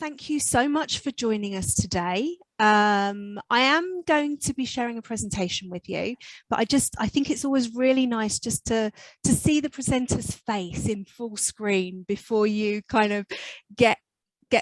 thank you so much for joining us today. I am going to be sharing a presentation with you, but I think it's always really nice just to see the presenter's face in full screen before you kind of get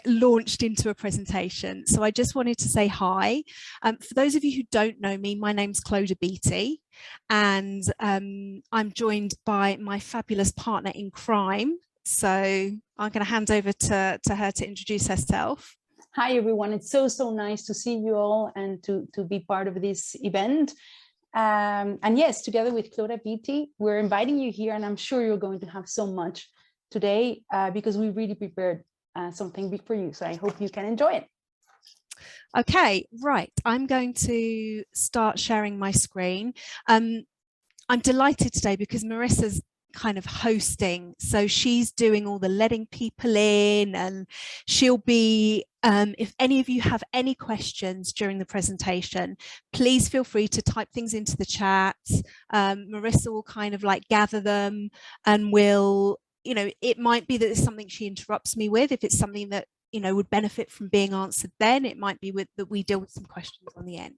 launched into a presentation. So I just wanted to say hi. For those of you who don't know me, my name's Clodagh Beaty, and I'm joined by my fabulous partner in crime. So I'm going to hand over to her to introduce herself. Hi, everyone. It's so nice to see you all and to be part of this event. And yes, together with Clodagh Beaty, we're inviting you here, and I'm sure you're going to have so much today because we really prepared something big for you. So I hope you can enjoy it. Okay, right. I'm going to start sharing my screen. I'm delighted today because Marisa's kind of hosting, so she's doing all the letting people in, and she'll be if any of you have any questions during the presentation, please feel free to type things into the chat. Marisa will kind of like gather them, and will, you know, it might be that it's something she interrupts me with. If it's something that, you know, would benefit from being answered, then it might be that we deal with some questions on the end.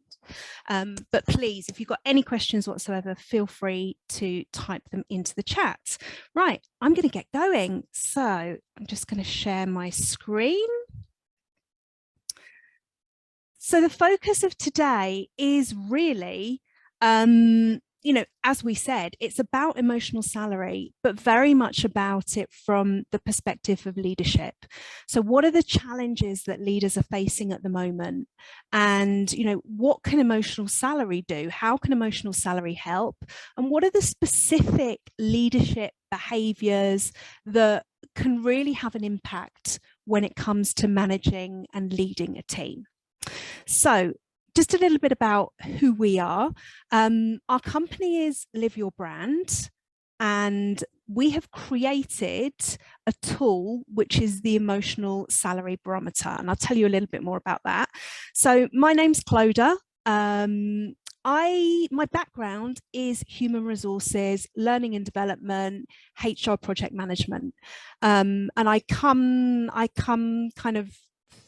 But please, if you've got any questions whatsoever, feel free to type them into the chat. Right, I'm going to get going. So I'm just going to share my screen. So the focus of today is really, you know, as we said, it's about emotional salary, but very much about it from the perspective of leadership. So what are the challenges that leaders are facing at the moment? And, you know, what can emotional salary do? How can emotional salary help? And what are the specific leadership behaviours that can really have an impact when it comes to managing and leading a team? So just a little bit about who we are. Our company is Live Your Brand, and we have created a tool which is the Emotional Salary Barometer, and I'll tell you a little bit more about that. So my name's Clodagh. My background is human resources, learning and development, HR project management, and I come kind of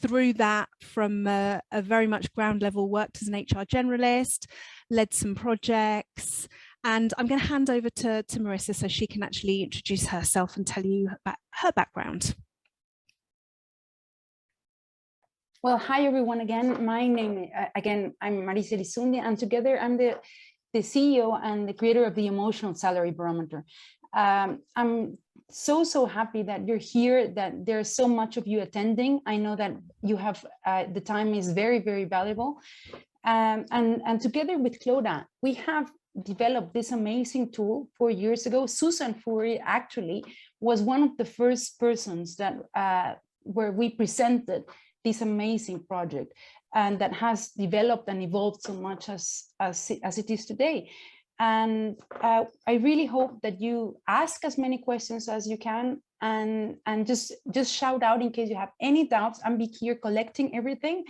through that from a very much ground level, worked as an HR generalist, led some projects, and I'm going to hand over to Marisa so she can actually introduce herself and tell you about her background. Well, hi everyone again. My name again, I'm Marisa Elizundia, and together I'm the CEO and the creator of the Emotional Salary Barometer. I'm so happy that you're here, that there's so much of you attending. I know that you have the time is very valuable, and together with Clodagh, we have developed this amazing tool 4 years ago. Susan Fourie actually was one of the first persons that where we presented this amazing project, and that has developed and evolved so much as it is today. And I really hope that you ask as many questions as you can, and just shout out in case you have any doubts, and be here collecting everything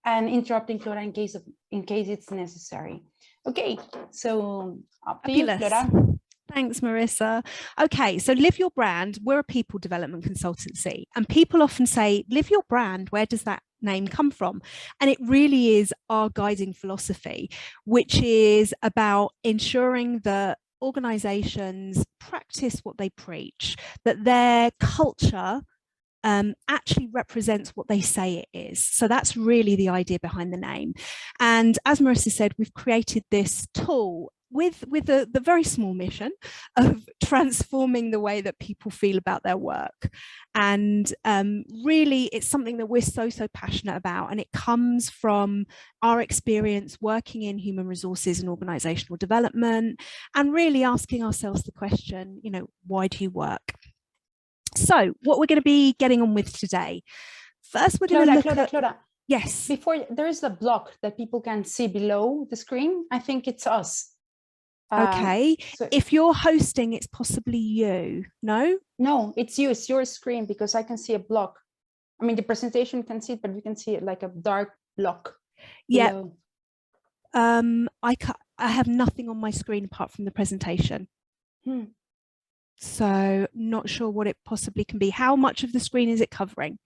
and interrupting Clodagh in case it's necessary. Okay, so up to you, Clodagh. Thanks, Marisa. Okay, so Live Your Brand, we're a people development consultancy, and people often say, Live Your Brand, where does that name come from? And it really is our guiding philosophy, which is about ensuring that organizations practice what they preach, that their culture actually represents what they say it is. So that's really the idea behind the name. And as Marisa said, we've created this tool with the very small mission of transforming the way that people feel about their work. And really, it's something that we're so passionate about, and it comes from our experience working in human resources and organizational development, and really asking ourselves the question, you know, why do you work? So what we're going to be getting on with today. First, we're going to look at... Clodagh. Yes. Before, there is a block that people can see below the screen. I think it's us. Okay. So if you're hosting, it's possibly you. No? No, it's you. It's your screen, because I can see a block. I mean, the presentation can see it, but you can see it like a dark block. Yeah. I have nothing on my screen apart from the presentation. So not sure what it possibly can be. How much of the screen is it covering?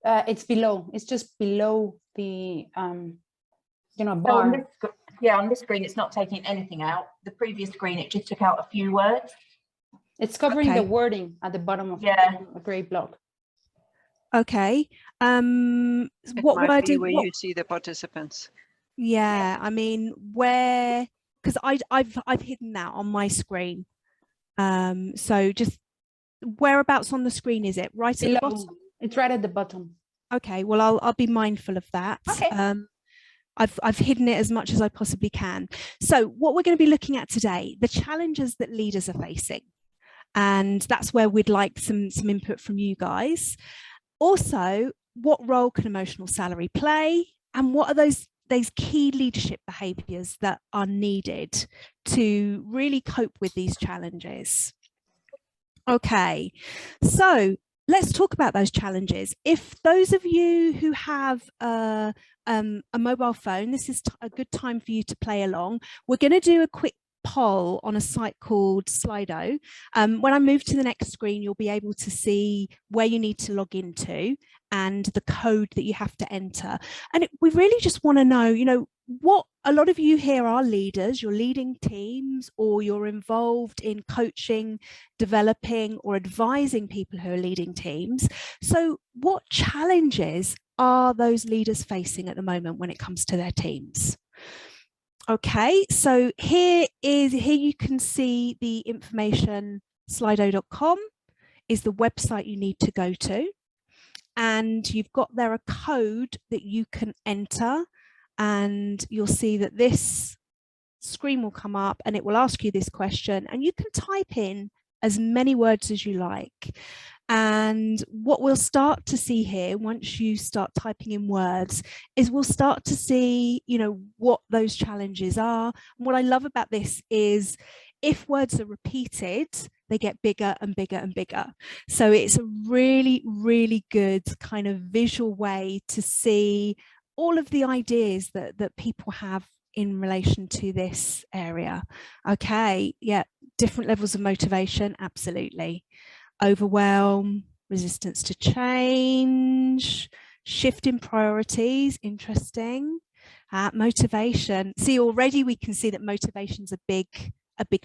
It's below. It's just below the So bar. on this screen, it's not taking anything out. The previous screen, it just took out a few words. It's covering the wording at the bottom of the grey block. Okay. What might word be is where what? you see the participants. Yeah, I mean, where? Because I've hidden that on my screen. So just whereabouts on the screen is it? Right at the bottom? It's right at the bottom. Okay. Well, I'll be mindful of that. Okay. I've hidden it as much as I possibly can. So what we're going to be looking at today, the challenges that leaders are facing. And that's where we'd like some input from you guys. Also, what role can emotional salary play? And what are those key leadership behaviours that are needed to really cope with these challenges? Okay, so let's talk about those challenges. If those of you who have a mobile phone, this is a good time for you to play along. We're going to do a quick poll on a site called Slido. When I move to the next screen, you'll be able to see where you need to log into and the code that you have to enter. And we really just want to know, what a lot of you here are leaders, you're leading teams, or you're involved in coaching, developing, or advising people who are leading teams. So what challenges are those leaders facing at the moment when it comes to their teams? Okay, so here you can see the information. Slido.com is the website you need to go to, and you've got there a code that you can enter, and you'll see that this screen will come up and it will ask you this question, and you can type in as many words as you like. And what we'll start to see here, once you start typing in words, is we'll start to see, what those challenges are. And what I love about this is if words are repeated, they get bigger and bigger and bigger. So it's a really, really good kind of visual way to see all of the ideas that people have in relation to this area. Okay, yeah, different levels of motivation, absolutely. Overwhelm, resistance to change, shift in priorities, interesting. Motivation. See, already we can see that motivation's a big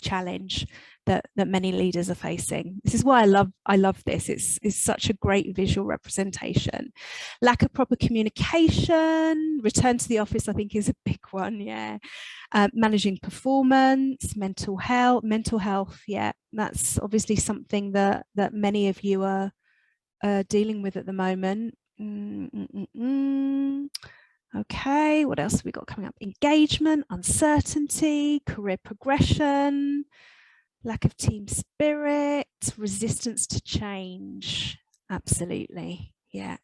challenge that many leaders are facing. This is why I love this. It's such a great visual representation. Lack of proper communication, return to the office, I think, is a big one. Yeah. Managing performance, mental health. Yeah, that's obviously something that many of you are dealing with at the moment. Okay, what else have we got coming up? Engagement, uncertainty, career progression, lack of team spirit, resistance to change. Absolutely, yeah.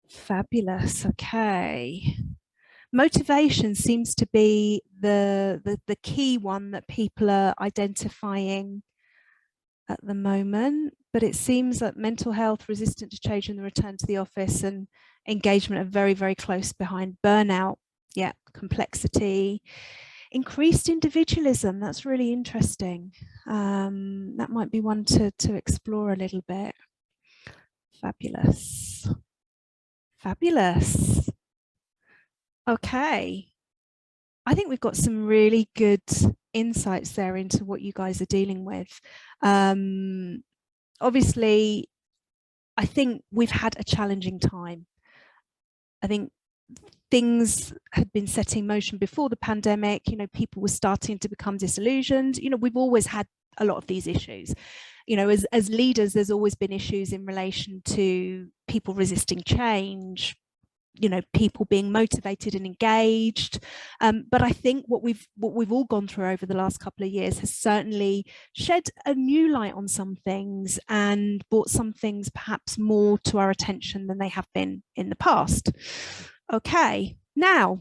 Fabulous, okay. Motivation seems to be the key one that people are identifying at the moment, but it seems that mental health, resistant to change, and the return to the office and engagement are very, very close behind. Burnout, yeah, complexity, increased individualism. That's really interesting. That might be one to explore a little bit. Fabulous. Fabulous. Okay. I think we've got some really good insights there into what you guys are dealing with. Obviously, I think we've had a challenging time. I think things had been set in motion before the pandemic. People were starting to become disillusioned. We've always had a lot of these issues. As leaders, there's always been issues in relation to people resisting change, people being motivated and engaged. But I think what we've all gone through over the last couple of years has certainly shed a new light on some things and brought some things perhaps more to our attention than they have been in the past. Okay, now,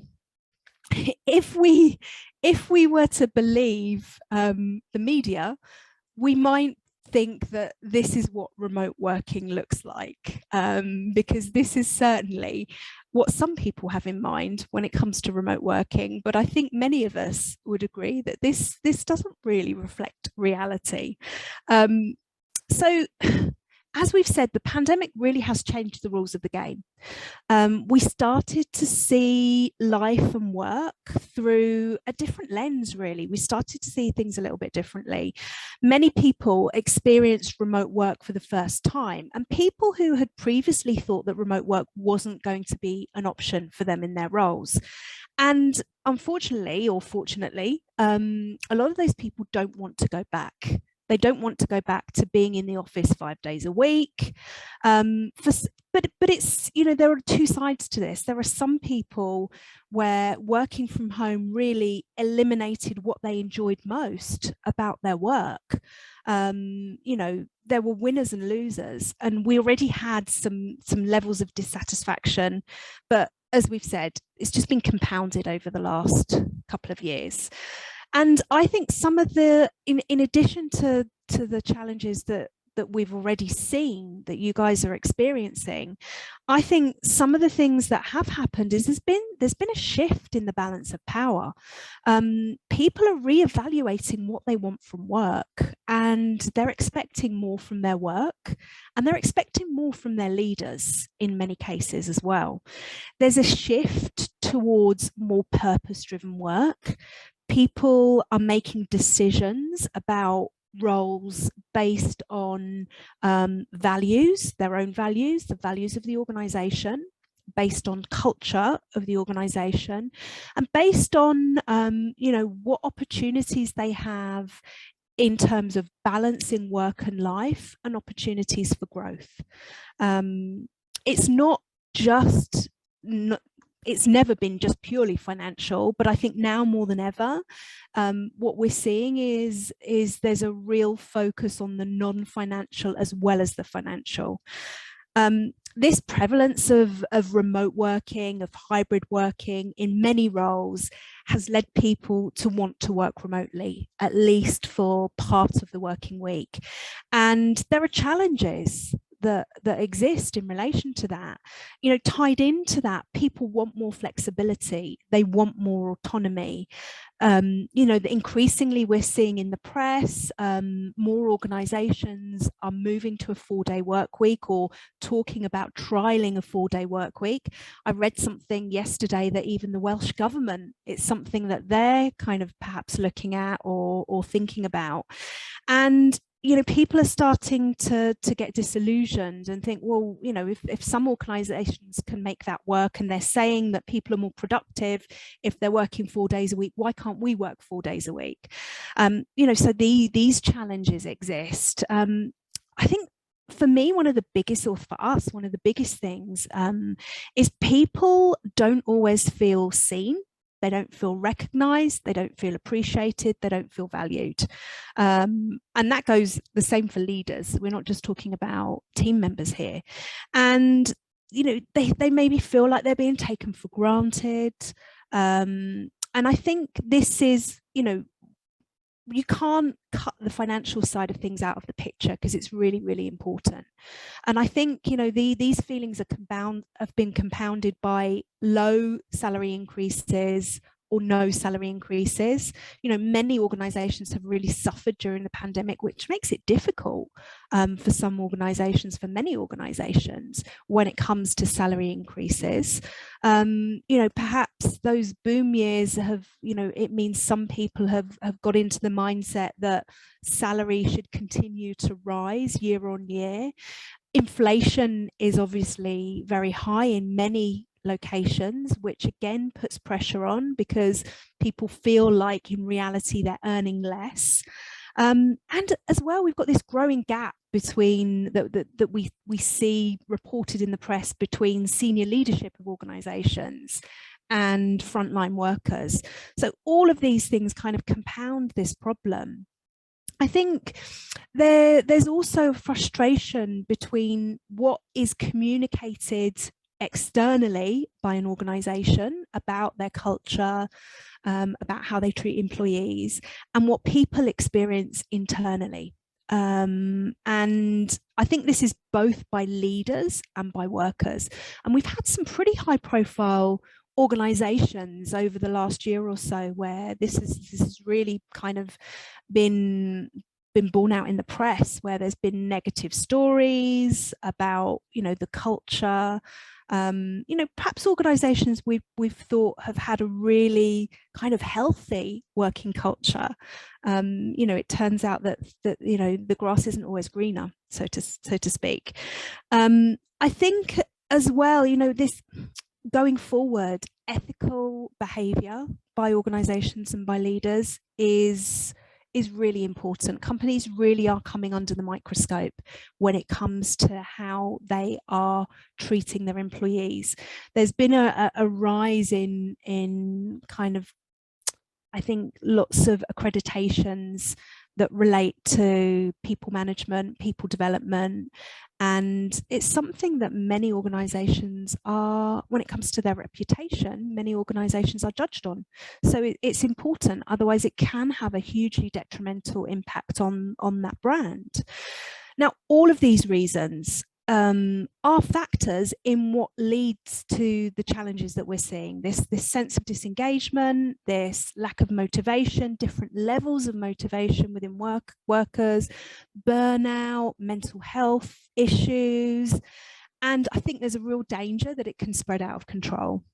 if we were to believe the media, we might think that this is what remote working looks like, because this is certainly what some people have in mind when it comes to remote working. But I think many of us would agree that this doesn't really reflect reality. So as we've said, the pandemic really has changed the rules of the game. We started to see life and work through a different lens, really. We started to see things a little bit differently. Many people experienced remote work for the first time, and people who had previously thought that remote work wasn't going to be an option for them in their roles. And unfortunately, or fortunately, a lot of those people don't want to go back. They don't want to go back to being in the office 5 days a week. But it's, you know, there are two sides to this. There are some people where working from home really eliminated what they enjoyed most about their work. You know, there were winners and losers, and we already had some levels of dissatisfaction. But as we've said, it's just been compounded over the last couple of years. And I think some of the, in addition to the challenges that we've already seen that you guys are experiencing, I think some of the things that have happened is there's been a shift in the balance of power. People are reevaluating what they want from work, and they're expecting more from their work, and they're expecting more from their leaders in many cases as well. There's a shift towards more purpose-driven work. People are making decisions about roles based on values, their own values, the values of the organization, based on culture of the organization, and based on you know, what opportunities they have in terms of balancing work and life and opportunities for growth. It's not just it's never been just purely financial, but I think now more than ever, what we're seeing is there's a real focus on the non-financial as well as the financial. This prevalence of remote working, of hybrid working in many roles has led people to want to work remotely, at least for part of the working week. And there are challenges that exist in relation to that. You know, tied into that, people want more flexibility, they want more autonomy. You know, increasingly we're seeing in the press, more organizations are moving to a 4-day work week or talking about trialing a 4-day work week. I read something yesterday that even the Welsh government, it's something that they're kind of perhaps looking at or thinking about. And you know, people are starting to get disillusioned and think, well, you know, if some organizations can make that work, and they're saying that people are more productive if they're working 4 days a week, why can't we work 4 days a week? You know, so these challenges exist. I think for me, one of the biggest, or for us, one of the biggest things is people don't always feel seen. They don't feel recognized, they don't feel appreciated, they don't feel valued. And that goes the same for leaders. We're not just talking about team members here. And, you know, they maybe feel like they're being taken for granted. And I think this is, you know, you can't cut the financial side of things out of the picture because it's really, really important. And I think, you know, these feelings have been compounded by low salary increases or no salary increases. You know, many organizations have really suffered during the pandemic, which makes it difficult for some organizations, for many organizations, when it comes to salary increases. You know, perhaps those boom years have, you know, it means some people have got into the mindset that salary should continue to rise year on year. Inflation is obviously very high in many locations, which again puts pressure on because people feel like in reality they're earning less. And as well, we've got this growing gap between that we see reported in the press between senior leadership of organizations and frontline workers. So all of these things kind of compound this problem. I think there's also frustration between what is communicated externally by an organization about their culture, about how they treat employees, and what people experience internally. And I think this is both by leaders and by workers. And we've had some pretty high profile organizations over the last year or so where this has really kind of been been borne out in the press, where there's been negative stories about, the culture. Perhaps organisations we've thought have had a really kind of healthy working culture. It turns out that the grass isn't always greener, so to speak. I think as well, this going forward, ethical behaviour by organisations and by leaders is really important. Companies really are coming under the microscope when it comes to how they are treating their employees. There's been a rise in kind of, I think, lots of accreditations that relate to people management, people development, and it's something that many organisations are, when it comes to their reputation, many organisations are judged on. So it's important, otherwise it can have a hugely detrimental impact on that brand. Now, all of these reasons are factors in what leads to the challenges that we're seeing. This sense of disengagement, this lack of motivation, different levels of motivation within workers, burnout, mental health issues. And I think there's a real danger that it can spread out of control.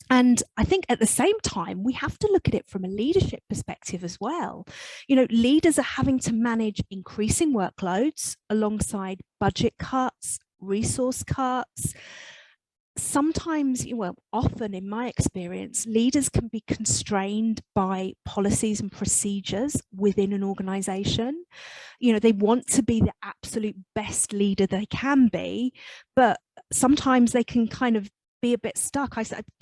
And I think at the same time, we have to look at it from a leadership perspective as well. Leaders are having to manage increasing workloads alongside budget cuts, resource cuts. Sometimes, often in my experience, leaders can be constrained by policies and procedures within an organization. They want to be the absolute best leader they can be, but sometimes they can kind of be a bit stuck.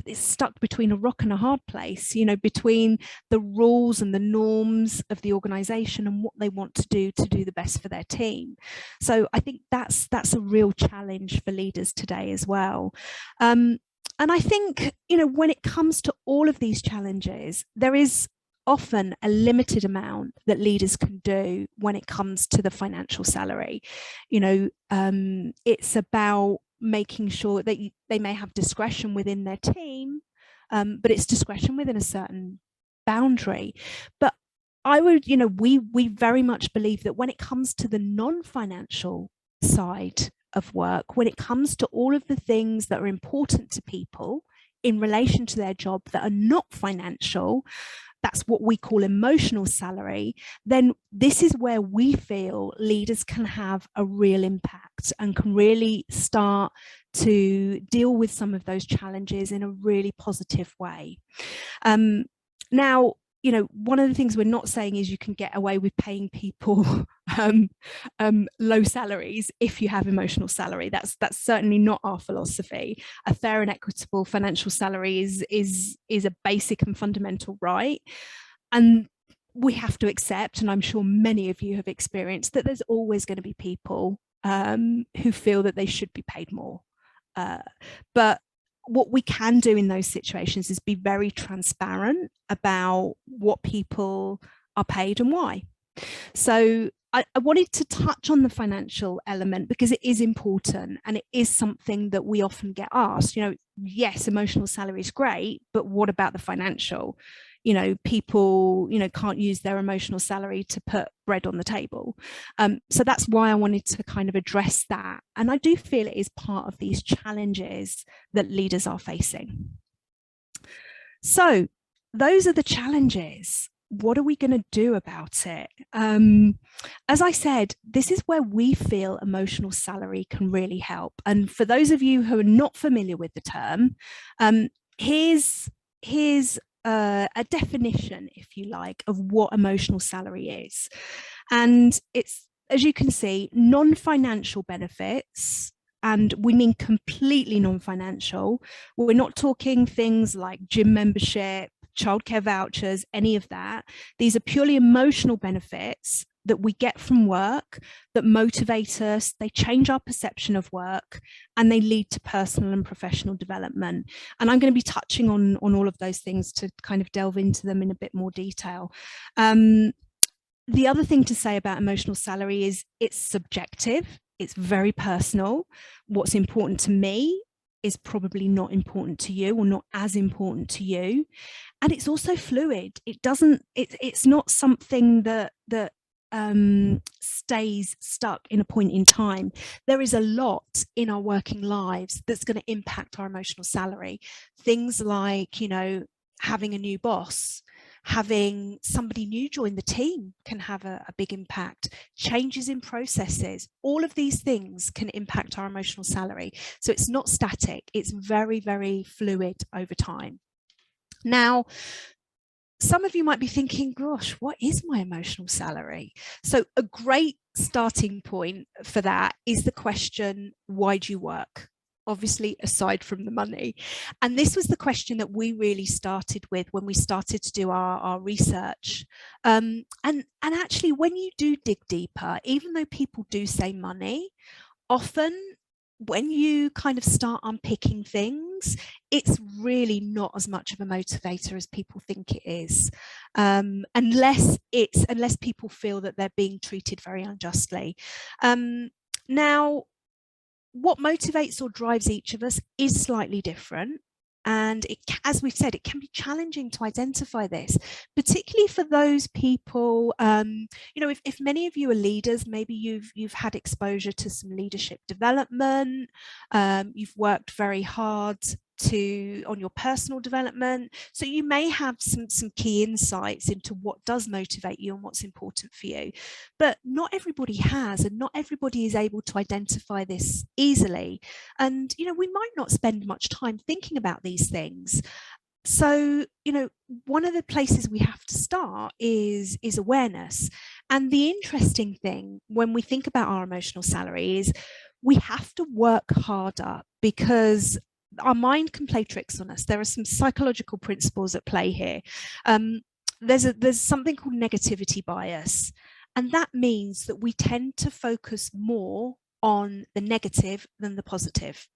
It's stuck between a rock and a hard place, between the rules and the norms of the organization and what they want to do the best for their team. So I think that's a real challenge for leaders today as well. And I think, when it comes to all of these challenges, there is often a limited amount that leaders can do when it comes to the financial salary. It's about making sure that they may have discretion within their team, but it's discretion within a certain boundary. But I would, we very much believe that when it comes to the non-financial side of work, when it comes to all of the things that are important to people in relation to their job that are not financial, that's what we call emotional salary, then this is where we feel leaders can have a real impact and can really start to deal with some of those challenges in a really positive way. Now, one of the things we're not saying is you can get away with paying people low salaries if you have emotional salary. That's certainly not our philosophy. A fair and equitable financial salary is a basic and fundamental right. And we have to accept, and I'm sure many of you have experienced, that there's always going to be people who feel that they should be paid more. But what we can do in those situations is be very transparent about what people are paid and why. So I wanted to touch on the financial element because it is important and it is something that we often get asked. Yes, emotional salary is great, but what about the financial? People, can't use their emotional salary to put bread on the table. So that's why I wanted to kind of address that. And I do feel it is part of these challenges that leaders are facing. So those are the challenges. What are we going to do about it? As I said, this is where we feel emotional salary can really help. And for those of you who are not familiar with the term, here's a definition, if you like, of what emotional salary is. And it's, as you can see, non-financial benefits, and we mean completely non-financial. We're not talking things like gym membership, childcare vouchers, any of that. These are purely emotional benefits that we get from work that motivate us, they change our perception of work, and they lead to personal and professional development. And I'm going to be touching on all of those things to kind of delve into them in a bit more detail. The other thing to say about emotional salary is it's subjective, it's very personal. What's important to me is probably not important to you or not as important to you. And it's also fluid. It's not something that stays stuck in a point in time. There is a lot in our working lives that's going to impact our emotional salary. Things like, you know, having a new boss, having somebody new join the team can have a big impact. Changes in processes, all of these things can impact our emotional salary. So it's not static, it's very, very fluid over time. Now, some of you might be thinking, gosh, what is my emotional salary? So a great starting point for that is the question, why do you work? Obviously, aside from the money. And this was the question that we really started with when we started to do our research. And actually, when you do dig deeper, even though people do say money, often when you kind of start unpicking things, it's really not as much of a motivator as people think it is, unless people feel that they're being treated very unjustly. Now, what motivates or drives each of us is slightly different. And it, as we've said, it can be challenging to identify this, particularly for those people, you know, if many of you are leaders, maybe you've had exposure to some leadership development, you've worked very hard on your personal development, so you may have some key insights into what does motivate you and what's important for you. But not everybody has, and not everybody is able to identify this easily. And you know, we might not spend much time thinking about these things. So, you know, one of the places we have to start is awareness. And the interesting thing when we think about our emotional salary is we have to work harder, because our mind can play tricks on us. There are some psychological principles at play here. There's something called negativity bias, and that means that we tend to focus more on the negative than the positive.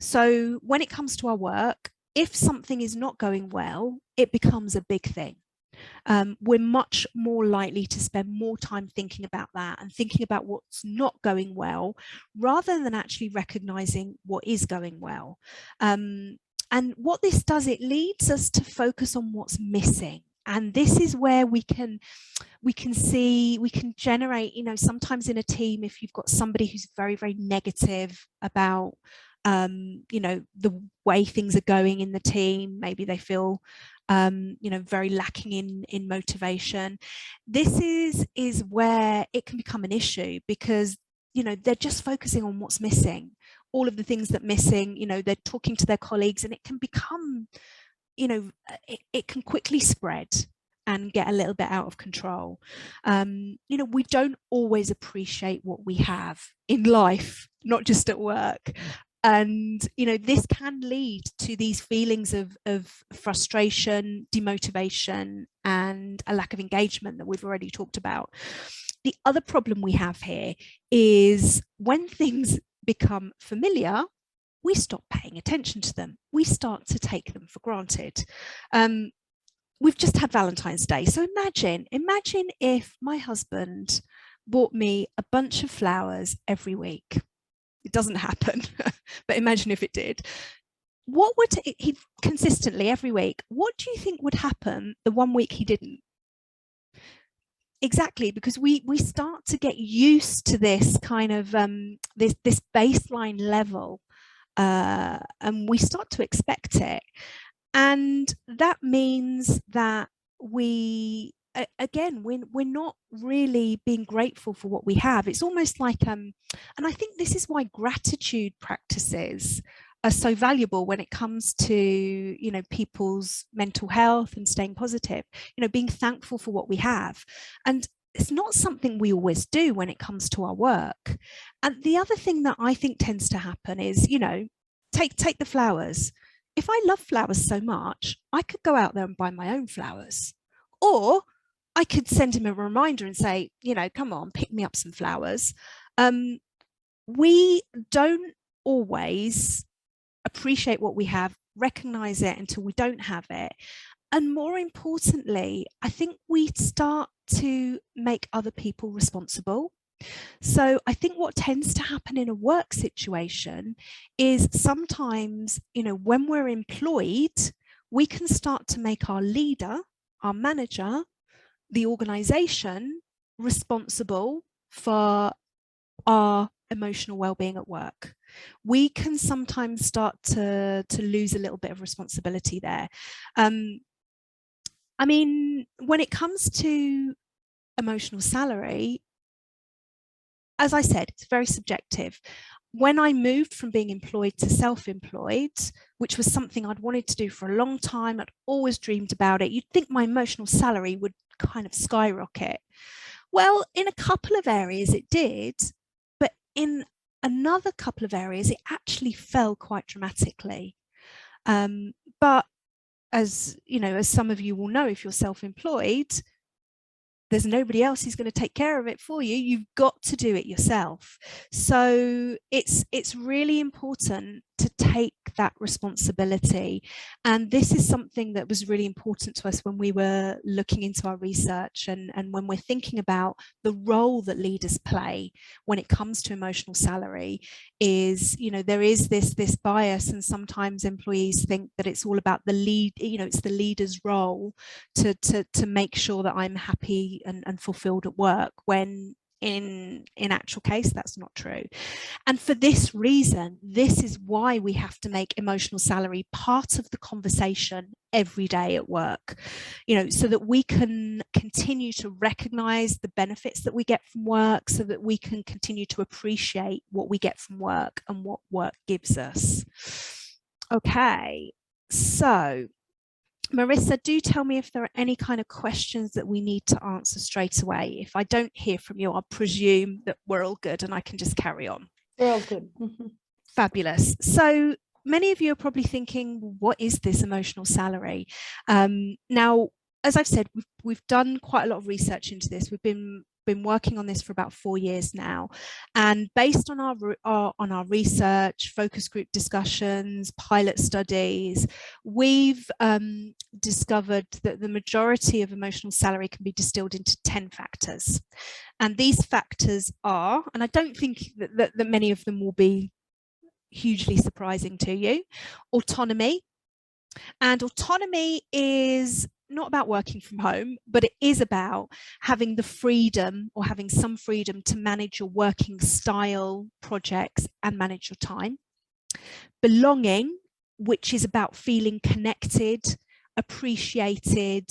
So when it comes to our work, if something is not going well, it becomes a big thing. We're much more likely to spend more time thinking about that and thinking about what's not going well, rather than actually recognizing what is going well. And what this does, it leads us to focus on what's missing. And this is where we can generate, you know, sometimes in a team, if you've got somebody who's very, very negative about you know, the way things are going in the team, maybe they feel you know, very lacking in motivation. This is where it can become an it, because you know, they're just focusing on what's missing, all of the things that are missing. You know, they're talking to their colleagues, and it can become, you know, it can quickly spread and get a little bit out of control. You know, we don't always appreciate what we have in life, not just at work. And, you know, this can lead to these feelings of frustration, demotivation, and a lack of engagement that we've already talked about. The other problem we have here is when things become familiar, we stop paying attention to them. We start to take them for granted. We've just had Valentine's Day. So imagine if my husband bought me a bunch of flowers every week. It doesn't happen, but imagine if it did. What would he consistently every week? What do you think would happen the one week he didn't? Exactly, because we start to get used to this kind of this baseline level, and we start to expect it. And that means that we're not really being grateful for what we have. It's almost like, and I think this is why gratitude practices are so valuable when it comes to, you know, people's mental health and staying positive, you know, being thankful for what we have. And it's not something we always do when it comes to our work. And the other thing that I think tends to happen is, you know, take the flowers. If I love flowers so much, I could go out there and buy my own flowers. Or I could send him a reminder and say, you know, come on, pick me up some flowers. We don't always appreciate what we have, recognize it until we don't have it. And more importantly, I think we start to make other people responsible. So I think what tends to happen in a work situation is sometimes, you know, when we're employed, we can start to make our leader, our manager, the organization responsible for our emotional well-being at work. We can sometimes start to lose a little bit of responsibility there. I mean, when it comes to emotional salary, as I said, it's very subjective. When I moved from being employed to self-employed, which was something I'd wanted to do for a long time, I'd always dreamed about it, you'd think my emotional salary would kind of skyrocket. Well, in a couple of areas it did, but in another couple of areas it actually fell quite dramatically. But as you know, as some of you will know, if you're self-employed, there's nobody else who's going to take care of it for you. You've got to do it yourself. So it's really important to take that responsibility. And this is something that was really important to us when we were looking into our research and when we're thinking about the role that leaders play when it comes to emotional salary. Is, you know, there is this bias, and sometimes employees think that it's all about the lead, you know, it's the leader's role to make sure that I'm happy and fulfilled at work, when in actual case that's not true. And for this reason, this is why we have to make emotional salary part of the conversation every day at work, you know, so that we can continue to recognize the benefits that we get from work, so that we can continue to appreciate what we get from work and what work gives us. Okay, so Marisa, do tell me if there are any kind of questions that we need to answer straight away. If I don't hear from you, I'll presume that we're all good and I can just carry on. We're all good. Fabulous. So many of you are probably thinking, what is this emotional salary? Now, as I've said, we've done quite a lot of research into this. We've been working on this for about 4 years now, and based on our research, focus group discussions, pilot studies, we've discovered that the majority of emotional salary can be distilled into 10 factors. And these factors are, and I don't think that many of them will be hugely surprising to you: autonomy. And autonomy is not about working from home, but it is about having the freedom, or having some freedom, to manage your working style, projects, and manage your time. Belonging, which is about feeling connected, appreciated,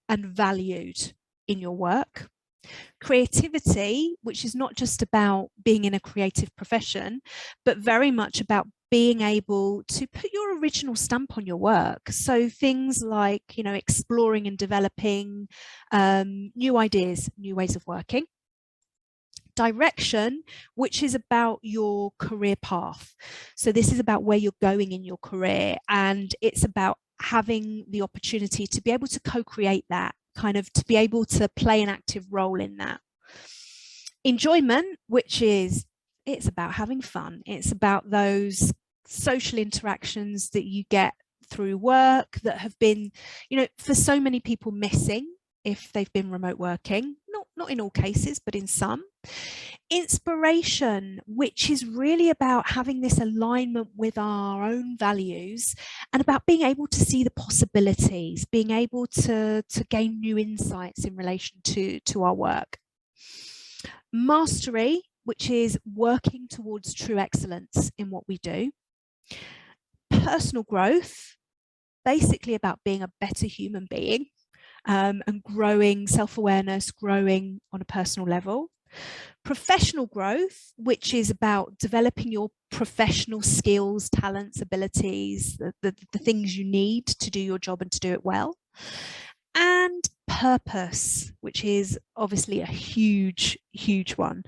and valued in your work. Creativity, which is not just about being in a creative profession, but very much about being able to put your original stamp on your work. So things like, you know, exploring and developing new ideas, new ways of working. Direction, which is about your career path. So this is about where you're going in your career, and it's about having the opportunity to be able to co-create that, kind of to be able to play an active role in that. Enjoyment, which is, it's about having fun. It's about those social interactions that you get through work that have been, you know, for so many people missing if they've been remote working, not in all cases, but in some. Inspiration, which is really about having this alignment with our own values and about being able to see the possibilities, being able to gain new insights in relation to our work. Mastery, which is working towards true excellence in what we do. Personal growth, basically about being a better human being, and growing self-awareness, growing on a personal level. Professional growth, which is about developing your professional skills, talents, abilities, the things you need to do your job and to do it well. And purpose, which is obviously a huge one.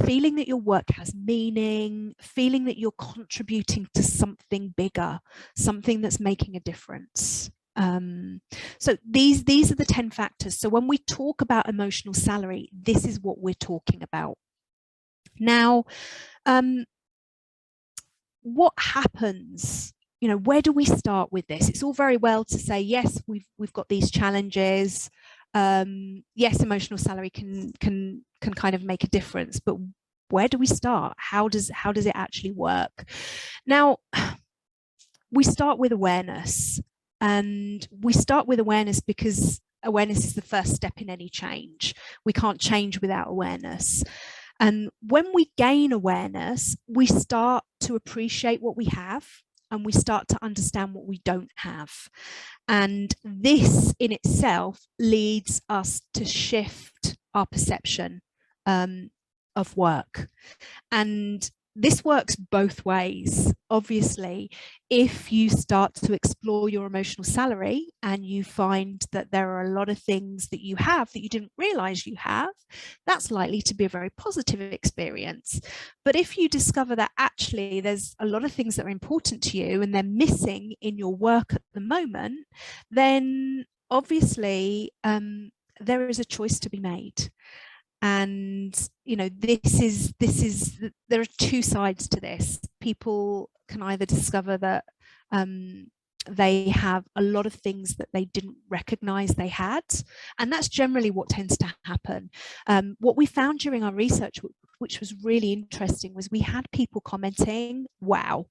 Feeling that your work has meaning, feeling that you're contributing to something bigger, something that's making a difference. So these are the 10 factors. So when we talk about emotional salary, this is what we're talking about. Now, what happens? You know, where do we start with this? It's all very well to say, yes, we've got these challenges. Yes, emotional salary can kind of make a difference, but where do we start? How does it actually work? Now, we start with awareness. And we start with awareness because awareness is the first step in any change. We can't change without awareness. And when we gain awareness, we start to appreciate what we have, and we start to understand what we don't have. And this in itself leads us to shift our perception of work. And this works both ways. Obviously, if you start to explore your emotional salary and you find that there are a lot of things that you have that you didn't realize you have, that's likely to be a very positive experience. But if you discover that actually there's a lot of things that are important to you and they're missing in your work at the moment, then obviously there is a choice to be made. And you know, this is there are two sides to this. People can either discover that they have a lot of things that they didn't recognize they had, and that's generally what tends to happen. What we found during our research, which was really interesting, was we had people commenting, wow,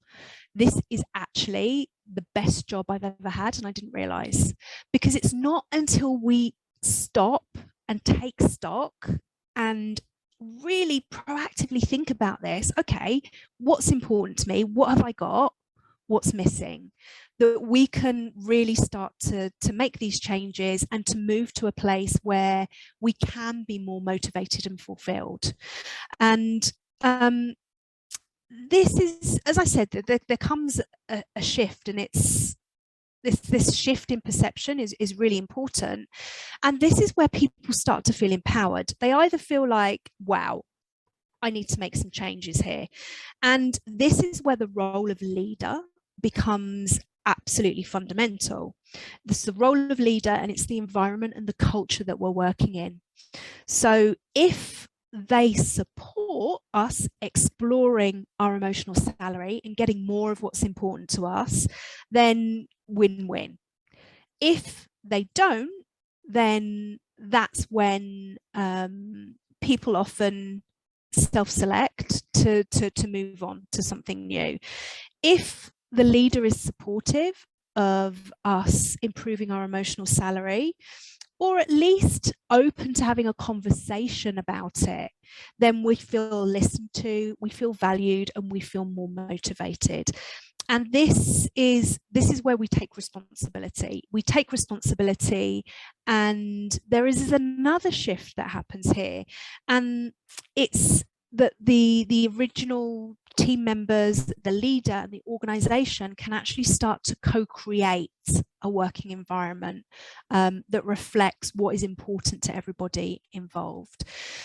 this is actually the best job I've ever had, and I didn't realize. Because it's not until we stop and take stock and really proactively think about this, okay, what's important to me, what have I got, what's missing, that we can really start to make these changes and to move to a place where we can be more motivated and fulfilled. And this is, as I said, there comes a shift, and it's this shift in perception is really important. And this is where people start to feel empowered. They either feel like, wow, I need to make some changes here. And this is where the role of leader becomes absolutely fundamental. This is the role of leader, and it's the environment and the culture that we're working in. So if they support us exploring our emotional salary and getting more of what's important to us, then win-win. If they don't, then that's when people often self-select to move on to something new. If the leader is supportive of us improving our emotional salary, or at least open to having a conversation about it, then we feel listened to, we feel valued, and we feel more motivated. And this is where we take responsibility. We take responsibility, and there is another shift that happens here. And it's that the original team members, the leader, and the organization can actually start to co-create a working environment that reflects what is important to everybody involved.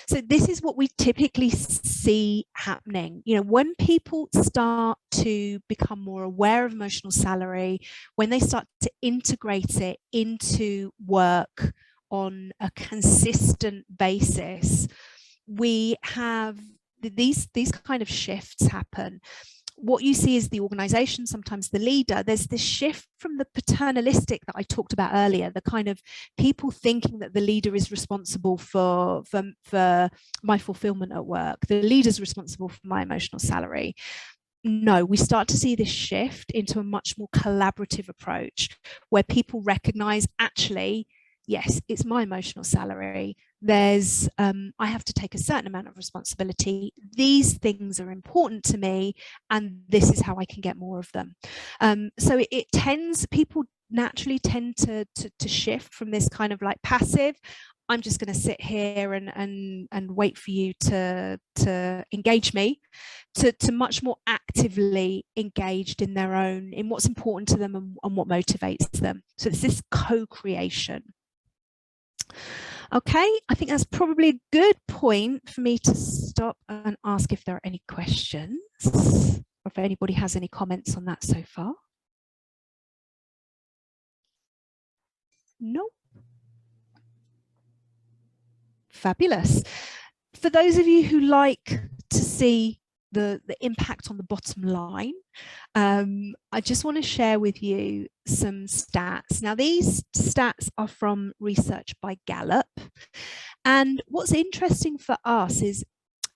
So this is what we typically see happening. You know, when people start to become more aware of emotional salary, when they start to integrate it into work on a consistent basis, we have these kind of shifts happen. What you see is the organization, sometimes the leader, there's this shift from the paternalistic that I talked about earlier, the kind of people thinking that the leader is responsible for my fulfillment at work, the leader's responsible for my emotional salary. No, we start to see this shift into a much more collaborative approach where people recognize, actually, yes, it's my emotional salary. There's, I have to take a certain amount of responsibility. These things are important to me, and this is how I can get more of them. So it tends, people naturally tend to shift from this kind of like passive, I'm just going to sit here and wait for you to engage me, to much more actively engaged in their own, in what's important to them and what motivates them. So it's this co-creation. Okay, I think that's probably a good point for me to stop and ask if there are any questions, or if anybody has any comments on that so far. No. Fabulous. For those of you who like to see the impact on the bottom line, I just want to share with you some stats. Now, these stats are from research by Gallup. And what's interesting for us is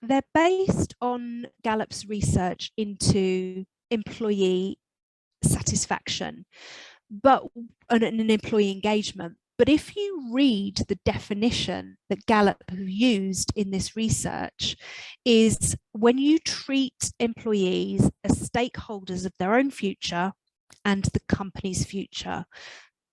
they're based on Gallup's research into employee satisfaction, but an employee engagement. But if you read the definition that Gallup have used in this research, is when you treat employees as stakeholders of their own future and the company's future.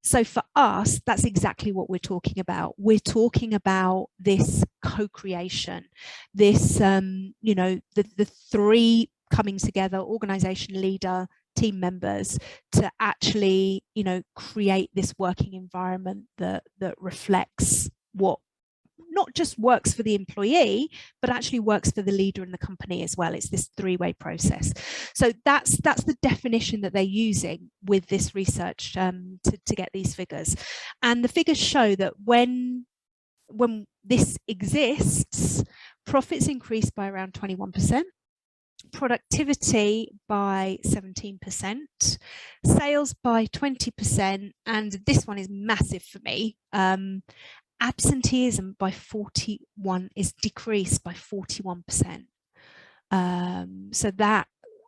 So for us, that's exactly what we're talking about. We're talking about this co-creation, this, the three coming together, organization, leader, team members, to actually, create this working environment that reflects what not just works for the employee, but actually works for the leader in the company as well. It's this three-way process. So that's the definition that they're using with this research to get these figures. And the figures show that when this exists, profits increase by around 21%, productivity by 17%, sales by 20%, and this one is massive for me. Absenteeism by 41 is decreased by 41%. So that,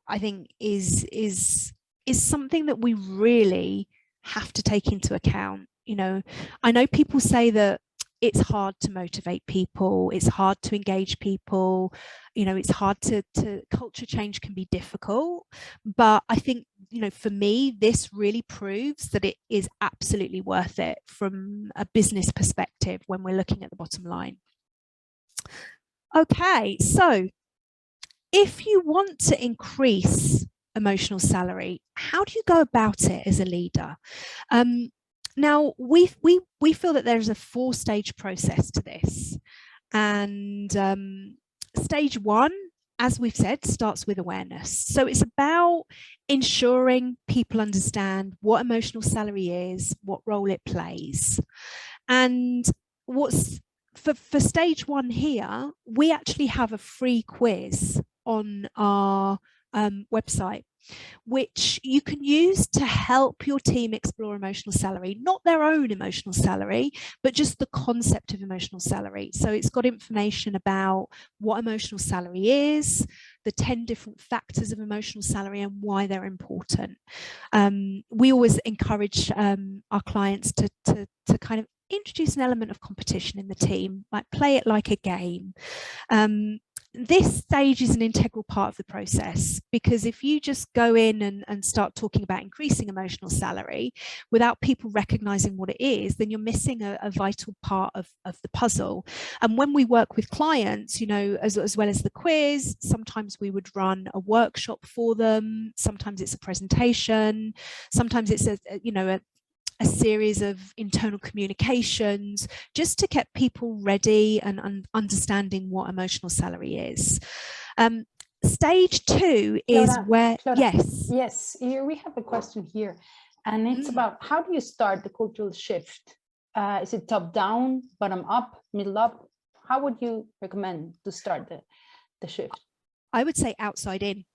I think, is something that we really have to take into account. I know people say that it's hard to motivate people, it's hard to engage people, it's hard to culture change can be difficult, but I think, for me, this really proves that it is absolutely worth it from a business perspective when we're looking at the bottom line. Okay, so if you want to increase emotional salary, how do you go about it as a leader? Now, we feel that there's a 4-stage process to this. And stage 1, as we've said, starts with awareness. So it's about ensuring people understand what emotional salary is, what role it plays. And for stage 1 here, we actually have a free quiz on our website, which you can use to help your team explore emotional salary, not their own emotional salary, but just the concept of emotional salary. So it's got information about what emotional salary is, the 10 different factors of emotional salary and why they're important. We always encourage our clients to kind of introduce an element of competition in the team, like play it like a game. This stage is an integral part of the process, because if you just go in and start talking about increasing emotional salary without people recognizing what it is, then you're missing a vital part of the puzzle. And when we work with clients, as well as the quiz, sometimes we would run a workshop for them, sometimes it's a presentation, sometimes it's a series of internal communications, just to get people ready and understanding what emotional salary is. Stage 2 is Clodagh, where, Clodagh, yes, here we have a question here, and it's about how do you start the cultural shift? Is it top down, bottom up, middle up? How would you recommend to start the shift? I would say outside in.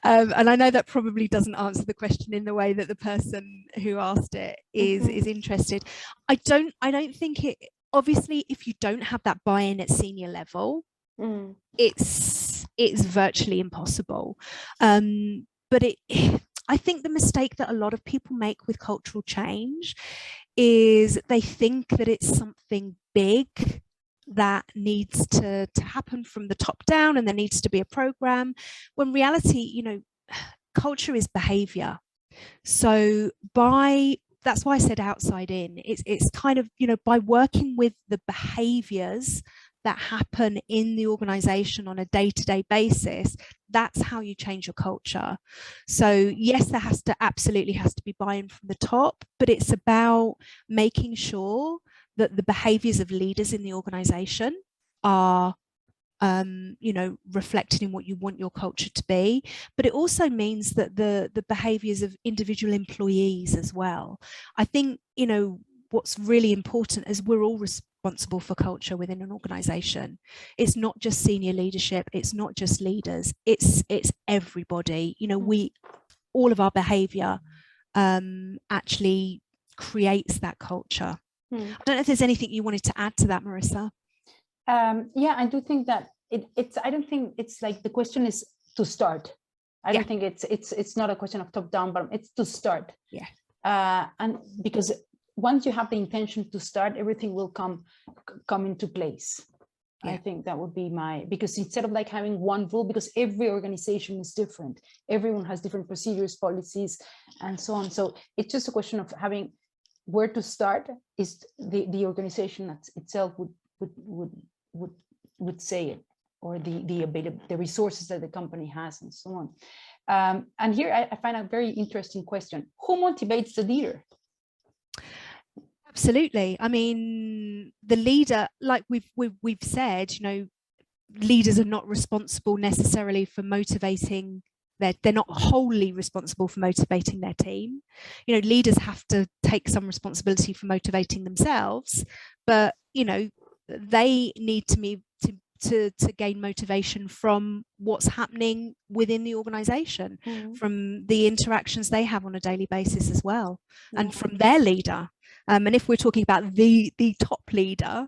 And I know that probably doesn't answer the question in the way that the person who asked it is interested. I don't think it, obviously, if you don't have that buy-in at senior level, it's virtually impossible. But I think the mistake that a lot of people make with cultural change is they think that it's something big that needs to happen from the top down, and there needs to be a program, when reality, culture is behavior. So that's why I said outside in. It's kind of, by working with the behaviors that happen in the organization on a day-to-day basis, that's how you change your culture. So yes, there absolutely has to be buy-in from the top, but it's about making sure that the behaviors of leaders in the organization are reflected in what you want your culture to be. But it also means that the behaviors of individual employees as well. I think, what's really important is we're all responsible for culture within an organization. It's not just senior leadership, it's not just leaders, it's everybody. All of our behavior actually creates that culture. I don't know if there's anything you wanted to add to that, Marisa. Yeah, I do think that I don't think it's like the question is to start. I don't think it's not a question of top down, but it's to start. Yeah. And because once you have the intention to start, everything will come into place. Yeah. I think that would be because instead of like having one rule, because every organization is different, everyone has different procedures, policies, and so on. So it's just a question of having where to start. Is the organization itself would say it, or the resources that the company has, and so on. And here I find a very interesting question: who motivates the leader? Absolutely. I mean, the leader, like we've said, you know, leaders are not responsible necessarily for motivating they're not wholly responsible for motivating their team. You know, leaders have to take some responsibility for motivating themselves, but you know, they need to gain motivation from what's happening within the organization, from the interactions they have on a daily basis as well, and from their leader. And if we're talking about the top leader,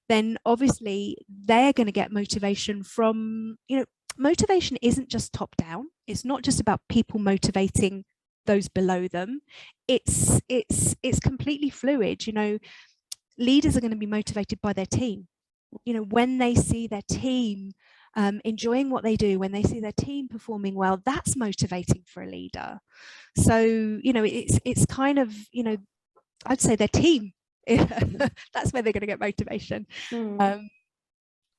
then obviously they're going to get motivation from, you know, motivation isn't just top down. It's not just about people motivating those below them. It's completely fluid. You know, leaders are going to be motivated by their team. You know, when they see their team enjoying what they do, when they see their team performing well, that's motivating for a leader. So, you know, it's kind of, you know, I'd say their team. That's where they're going to get motivation.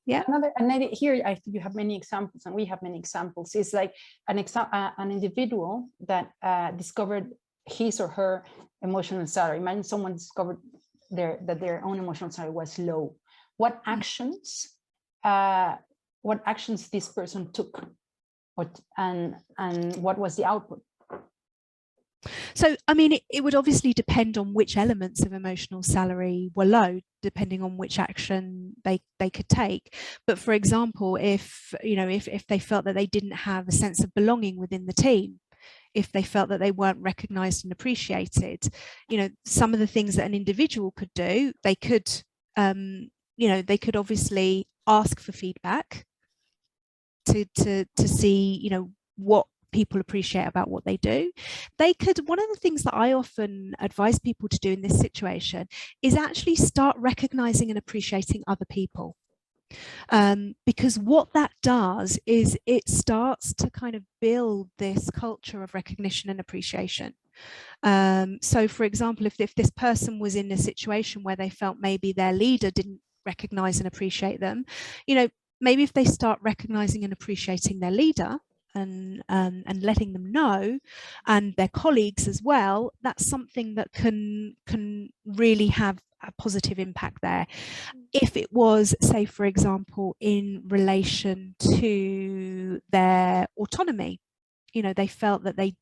Yeah. Another here, I think you have many examples, and we have many examples. It's like an individual that discovered his or her emotional salary. Imagine someone discovered that their own emotional salary was low. What actions this person took, and what was the output? So, I mean, it would obviously depend on which elements of emotional salary were low, depending on which action they could take. But for example, if they felt that they didn't have a sense of belonging within the team, if they felt that they weren't recognized and appreciated, you know, some of the things that an individual could do, they could obviously ask for feedback to see, you know, what people appreciate about what they do. They could, one of the things that I often advise people to do in this situation is actually start recognizing and appreciating other people. Because what that does is it starts to kind of build this culture of recognition and appreciation. So for example, if this person was in a situation where they felt maybe their leader didn't recognize and appreciate them, you know, maybe if they start recognizing and appreciating their leader and letting them know, and their colleagues as well, that's something that can really have a positive impact there. If it was, say, for example, in relation to their autonomy, you know, they felt that they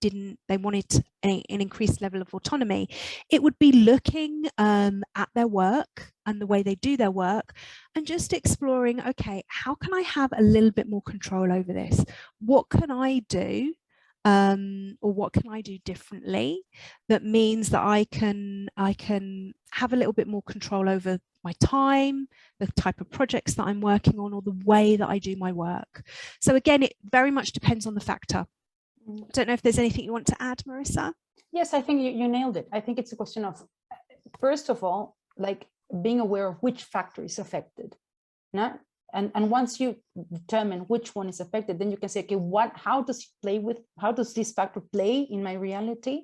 wanted an increased level of autonomy, it would be looking at their work and the way they do their work and just exploring, okay, how can I have a little bit more control over this? What can I do? Or what can I do differently that means that I can have a little bit more control over my time, the type of projects that I'm working on, or the way that I do my work. So again, it very much depends on the factor. I don't know if there's anything you want to add, Marisa? Yes, I think you nailed it. I think it's a question of, first of all, like being aware of which factor is affected. No? And once you determine which one is affected, then you can say, okay, how does this factor play in my reality?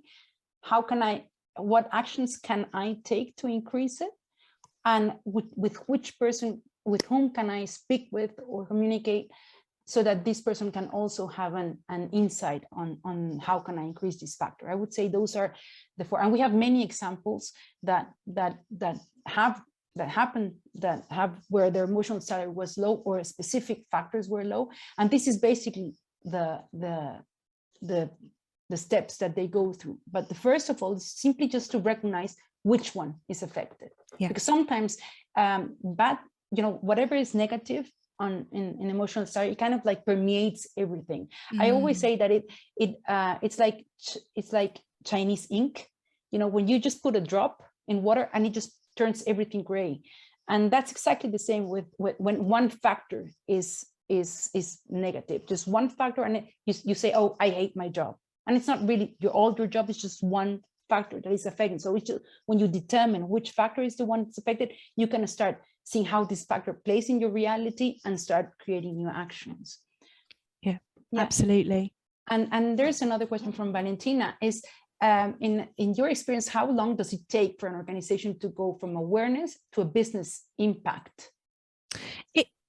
What actions can I take to increase it? And with which person, with whom can I speak with or communicate so that this person can also have an insight on how can I increase this factor? I would say those are the four, and we have many examples that have where their emotional salary was low or specific factors were low, and this is basically the steps that they go through. But the first of all is simply just to recognize which one is affected, because sometimes whatever is negative in emotional salary, it kind of like permeates everything. I always say that it's like Chinese ink. You know, when you just put a drop in water and it just turns everything gray, and that's exactly the same with when one factor is negative, just one factor, and you say, oh, I hate my job, and it's not really all your job is just one factor that is affecting. So when you determine which factor is the one that's affected, you can start seeing how this factor plays in your reality and start creating new actions. Yeah. Absolutely. And there's another question from Valentina is, in your experience, how long does it take for an organization to go from awareness to a business impact?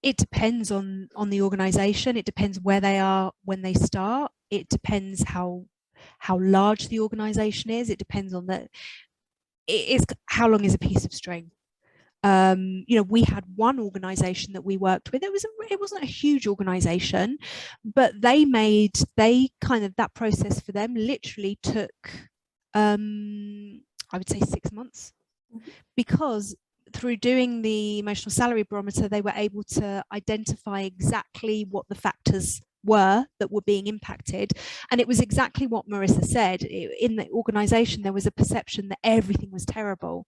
It depends on the organization. It depends where they are when they start. It depends how large the organization is. It depends on how long is a piece of string. We had one organization that we worked with. It wasn't a huge organization, but that process for them literally took I would say 6 months, because through doing the emotional salary barometer, they were able to identify exactly what the factors were that were being impacted. And it was exactly what Marisa said. In the organization, there was a perception that everything was terrible.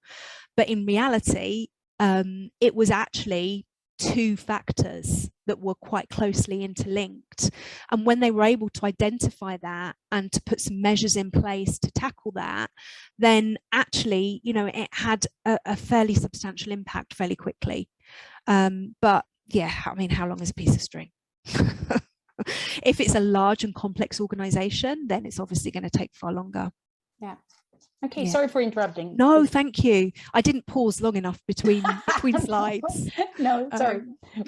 But in reality, it was actually 2 factors that were quite closely interlinked. And when they were able to identify that and to put some measures in place to tackle that, then actually, it had a fairly substantial impact fairly quickly. But yeah, I mean, how long is a piece of string? If it's a large and complex organization, then it's obviously going to take far longer. Yeah. Okay, sorry for interrupting. No, thank you. I didn't pause long enough between slides. No, sorry.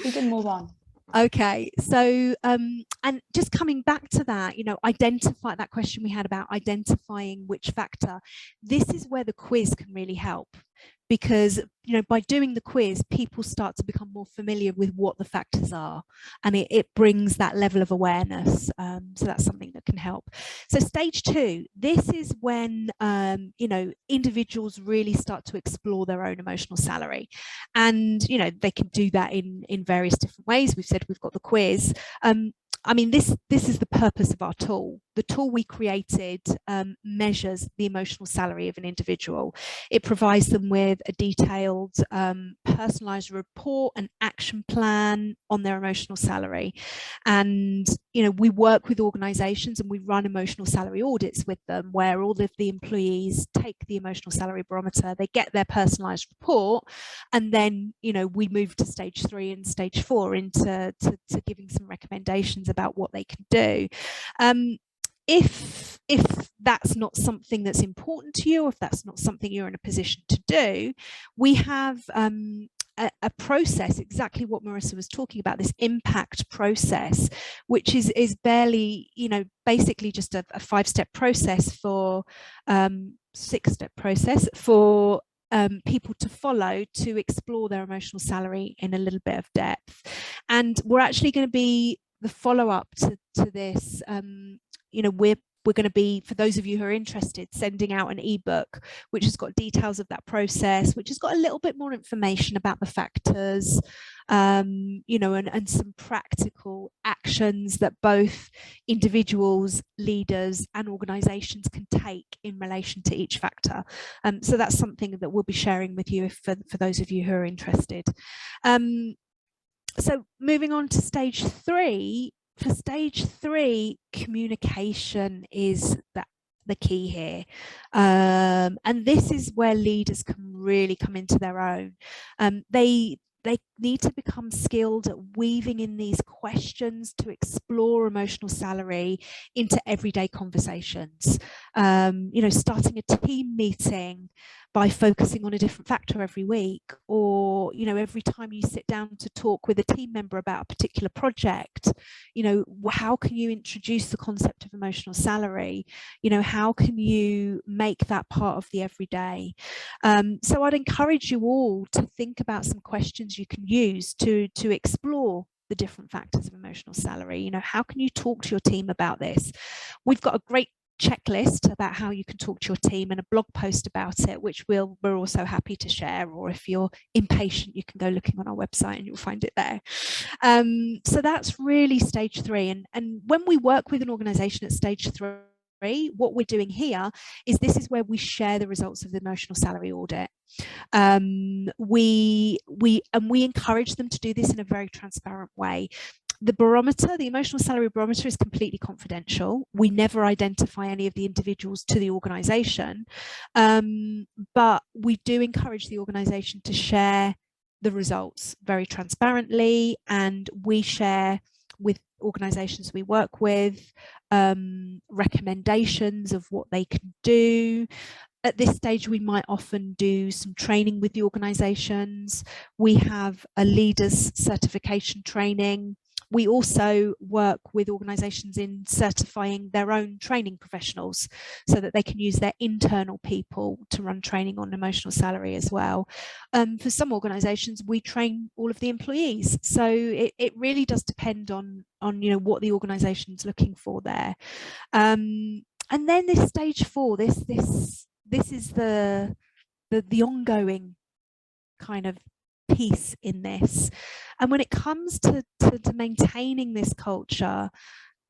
We can move on. Okay, so and just coming back to that, identify that question we had about identifying which factor. This is where the quiz can really help, because by doing the quiz, people start to become more familiar with what the factors are, and it brings that level of awareness. So that's something that can help. So stage 2, this is when individuals really start to explore their own emotional salary, and they can do that in various different ways. We've said we've got the quiz. I mean, this is the purpose of our tool. The tool we created measures the emotional salary of an individual. It provides them with a detailed, personalized report and action plan on their emotional salary. And, we work with organizations and we run emotional salary audits with them, where all of the employees take the emotional salary barometer, they get their personalized report, and then, we move to stage 3 and stage 4 into giving some recommendations about what they can do. If that's not something that's important to you, or if that's not something you're in a position to do, we have a process, exactly what Marisa was talking about, this impact process, which is barely, basically just a 5-step process for 6-step process for people to follow to explore their emotional salary in a little bit of depth. And we're actually going to be the follow-up to this. We're going to be, for those of you who are interested, sending out an ebook which has got details of that process, which has got a little bit more information about the factors, and some practical actions that both individuals, leaders and organizations can take in relation to each factor. So that's something that we'll be sharing with you for those of you who are interested. So moving on to stage 3. For stage 3, communication is the key here. And this is where leaders can really come into their own. They need to become skilled at weaving in these questions to explore emotional salary into everyday conversations. Starting a team meeting by focusing on a different factor every week, or every time you sit down to talk with a team member about a particular project, how can you introduce the concept of emotional salary? How can you make that part of the everyday? So I'd encourage you all to think about some questions you can use to explore the different factors of emotional salary. How can you talk to your team about this? We've got a great checklist about how you can talk to your team and a blog post about it, which we're also happy to share, or if you're impatient, you can go looking on our website and you'll find it there. So that's really stage 3. And when we work with an organization at stage 3, what we're doing here is this is where we share the results of the emotional salary audit. We encourage them to do this in a very transparent way. The barometer, the emotional salary barometer, is completely confidential. We never identify any of the individuals to the organisation, but we do encourage the organisation to share the results very transparently, and we share with organisations we work with recommendations of what they can do. At this stage, we might often do some training with the organisations. We have a leaders certification training. We also work with organisations in certifying their own training professionals so that they can use their internal people to run training on emotional salary as well. For some organisations, we train all of the employees. So it really does depend on what the organisation's looking for there. And then this stage 4, this is the ongoing kind of piece in this. And when it comes to maintaining this culture,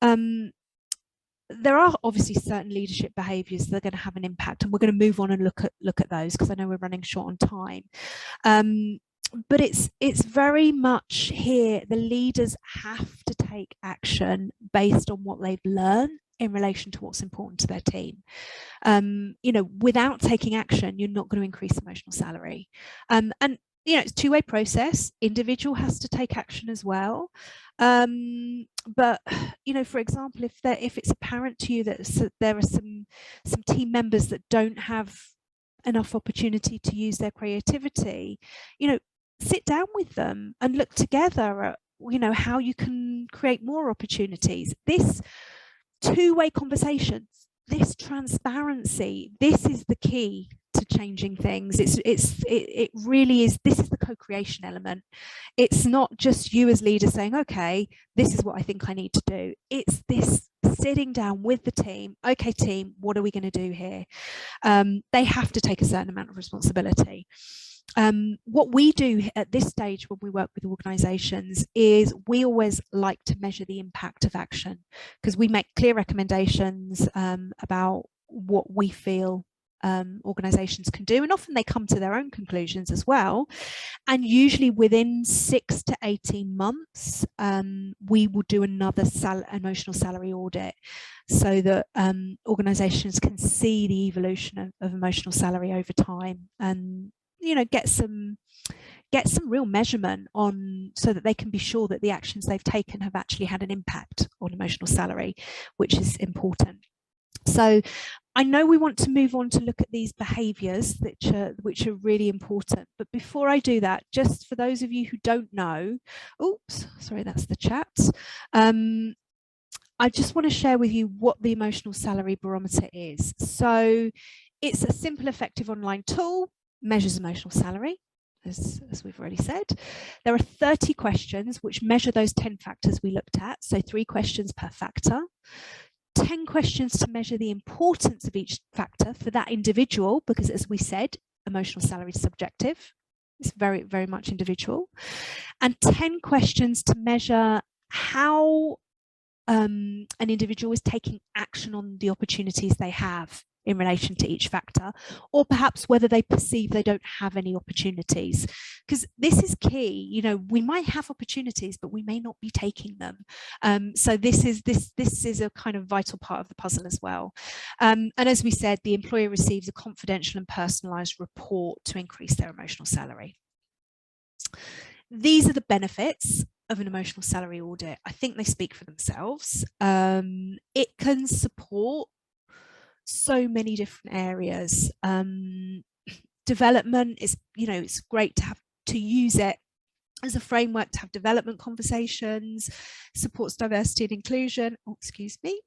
there are obviously certain leadership behaviours that are going to have an impact, and we're going to move on and look at those because I know we're running short on time. But it's very much here, the leaders have to take action based on what they've learned in relation to what's important to their team. Without taking action, you're not going to increase emotional salary. And it's a two-way process. Individual has to take action as well. But for example, if it's apparent to you that there are some team members that don't have enough opportunity to use their creativity, sit down with them and look together at how you can create more opportunities. This two-way conversations, this transparency, this is the key to changing things. It really is. This is the co-creation element. It's not just you as leader saying, okay, this is what I think I need to do. It's this sitting down with the team. Okay, team, what are we going to do here? They have to take a certain amount of responsibility. What we do at this stage when we work with organisations is we always like to measure the impact of action, because we make clear recommendations about what we feel organisations can do, and often they come to their own conclusions as well. And usually within 6 to 18 months, we will do another emotional salary audit so that organisations can see the evolution of emotional salary over time, and get some real measurement on, so that they can be sure that the actions they've taken have actually had an impact on emotional salary, which is important. So I know we want to move on to look at these behaviours which are really important. But before I do that, just for those of you who don't know, oops, sorry, that's the chat. I just want to share with you what the Emotional Salary Barometer is. So it's a simple, effective online tool, measures emotional salary, as we've already said. There are 30 questions which measure those 10 factors we looked at. So 3 questions per factor. 10 questions to measure the importance of each factor for that individual, because as we said, emotional salary is subjective. It's very, very much individual. And 10 questions to measure how an individual is taking action on the opportunities they have in relation to each factor, or perhaps whether they perceive they don't have any opportunities, because this is key. We might have opportunities, but we may not be taking them. So this is a kind of vital part of the puzzle as well. And as we said, the employer receives a confidential and personalised report to increase their emotional salary. These are the benefits of an emotional salary audit. I think they speak for themselves. It can support so many different areas. Development is, it's great to use it as a framework to have development conversations, supports diversity and inclusion. Oh, excuse me.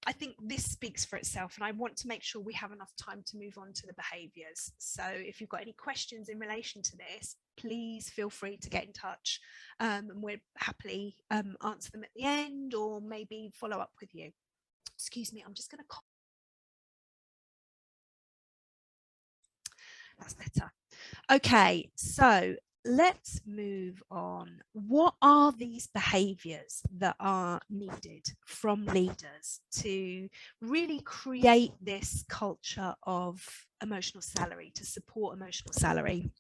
I think this speaks for itself, and I want to make sure we have enough time to move on to the behaviours. So if you've got any questions in relation to this, please feel free to get in touch, and we'll happily answer them at the end, or maybe follow up with you. Excuse me, I'm just going to... That's better. Okay, so let's move on. What are these behaviours that are needed from leaders to really create this culture of emotional salary, to support emotional salary?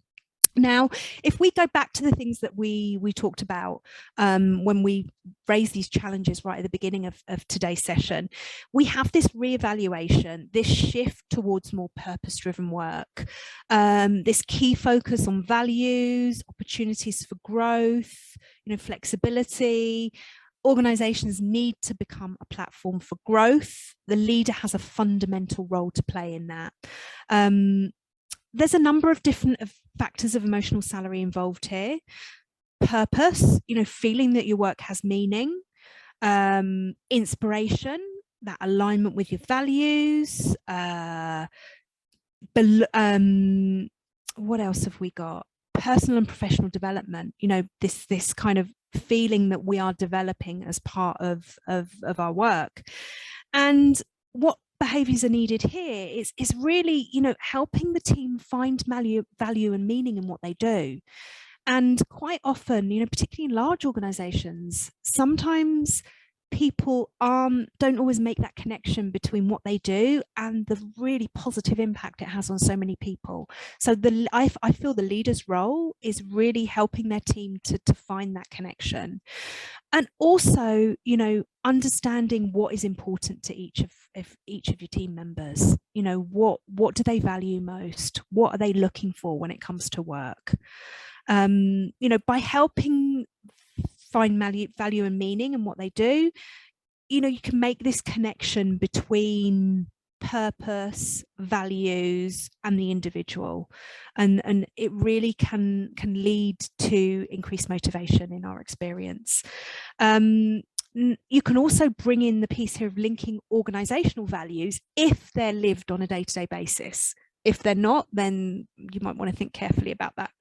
Now, if we go back to the things that we talked about when we raised these challenges right at the beginning of today's session, we have this reevaluation, this shift towards more purpose-driven work, this key focus on values, opportunities for growth, flexibility. Organizations need to become a platform for growth. The leader has a fundamental role to play in that. There's a number of different factors of emotional salary involved here. Purpose, feeling that your work has meaning, inspiration, that alignment with your values, what else have we got? Personal and professional development, this kind of feeling that we are developing as part of our work. And what behaviours are needed here is really, helping the team find value and meaning in what they do. And quite often, particularly in large organisations, sometimes people don't always make that connection between what they do and the really positive impact it has on so many people. So I feel the leader's role is really helping their team to find that connection. And also, understanding what is important to each of your team members. What do they value most? What are they looking for when it comes to work? By helping find value and meaning in what they do, you can make this connection between purpose, values, and the individual, and it really can lead to increased motivation in our experience. You can also bring in the piece here of linking organizational values if they're lived on a day-to-day basis. If they're not, then you might want to think carefully about that.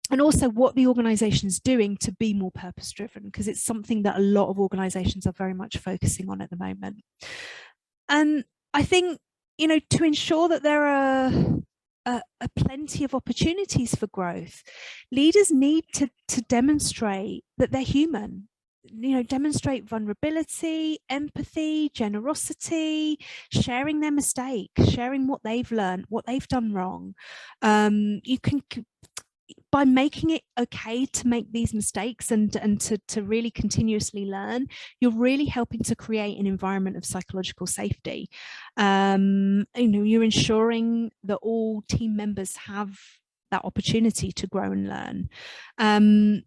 And also what the organization's doing to be more purpose-driven, because it's something that a lot of organizations are very much focusing on at the moment. And I think, to ensure that there are plenty of opportunities for growth, leaders need to demonstrate that they're human. Demonstrate vulnerability, empathy, generosity, sharing their mistakes, sharing what they've learned, what they've done wrong. You can, by making it okay to make these mistakes and to really continuously learn, you're really helping to create an environment of psychological safety. You're ensuring that all team members have that opportunity to grow and learn.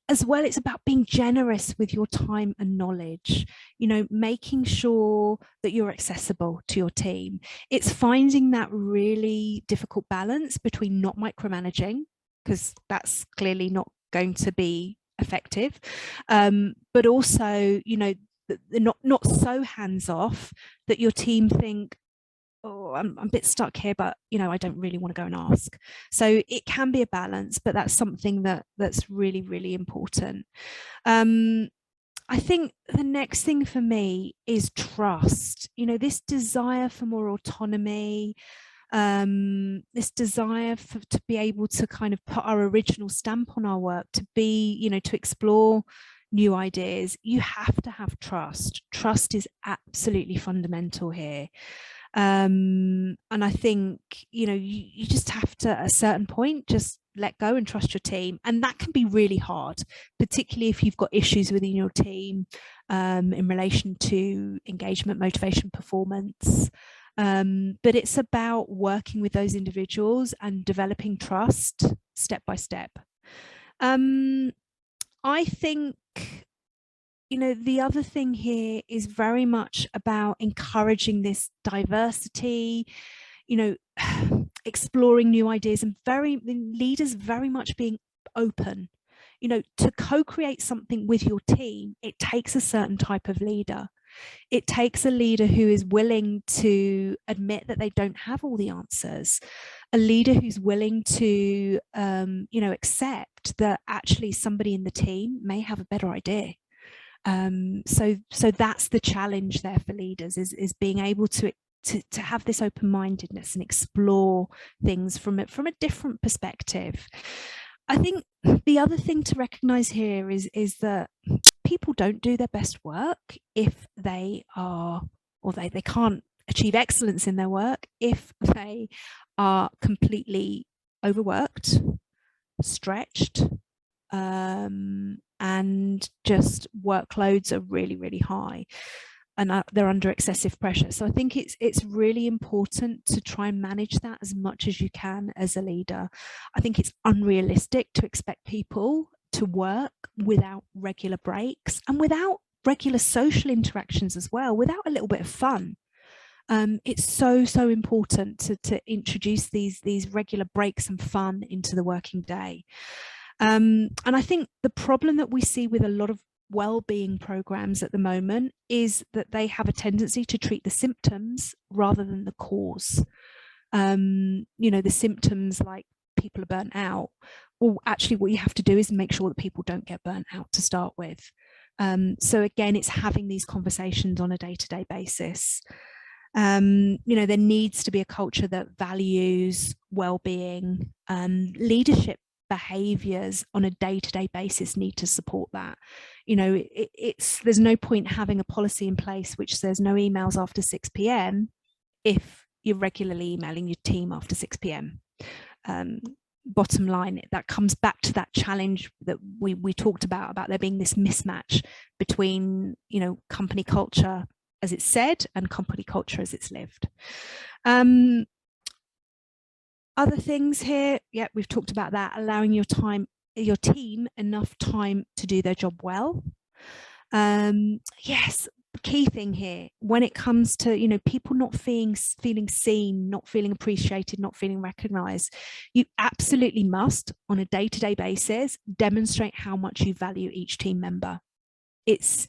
As well, it's about being generous with your time and knowledge, making sure that you're accessible to your team. It's finding that really difficult balance between not micromanaging, because that's clearly not going to be effective, but also, not so hands-off that your team think, oh, I'm a bit stuck here, but I don't really want to go and ask. So it can be a balance, but that's something that's really, really important. I think the next thing for me is trust. This desire for more autonomy, this desire to be able to kind of put our original stamp on our work, to be, to explore new ideas. You have to have trust. Trust is absolutely fundamental here. And I think, you just have to, at a certain point, just let go and trust your team. And that can be really hard, particularly if you've got issues within your team in relation to engagement, motivation, performance. But it's about working with those individuals and developing trust step by step. I think, the other thing here is very much about encouraging this diversity, exploring new ideas, and leaders very much being open. To co-create something with your team, it takes a certain type of leader. It takes a leader who is willing to admit that they don't have all the answers, a leader who's willing to, accept that actually somebody in the team may have a better idea. So that's the challenge there for leaders, is being able to have this open-mindedness and explore things from a different perspective. I think the other thing to recognize here is that people don't do their best work if they can't achieve excellence in their work if they are completely overworked, stretched, and just workloads are really, really high, and they're under excessive pressure. So I think it's really important to try and manage that as much as you can as a leader. I think it's unrealistic to expect people to work without regular breaks and without regular social interactions as well, without a little bit of fun. It's so important to introduce these regular breaks and fun into the working day. And I think the problem that we see with a lot of well-being programs at the moment is that they have a tendency to treat the symptoms rather than the cause. You know, the symptoms like people are burnt out. Well, actually what you have to do is make sure that people don't get burnt out to start with. So again, it's having these conversations on a day-to-day basis. You know, there needs to be a culture that values well-being. Leadership behaviours on a day-to-day basis need to support that. You know, there's no point having a policy in place which says no emails after 6 p.m. if you're regularly emailing your team after 6 p.m. Bottom line, that comes back to that challenge that we talked about there being this mismatch between, you know, company culture as it's said and company culture as it's lived. Other things here, yeah, we've talked about that, allowing your team enough time to do their job well. Yes, the key thing here when it comes to, you know, people not feeling seen, not feeling appreciated, not feeling recognized, you absolutely must on a day-to-day basis demonstrate how much you value each team member. It's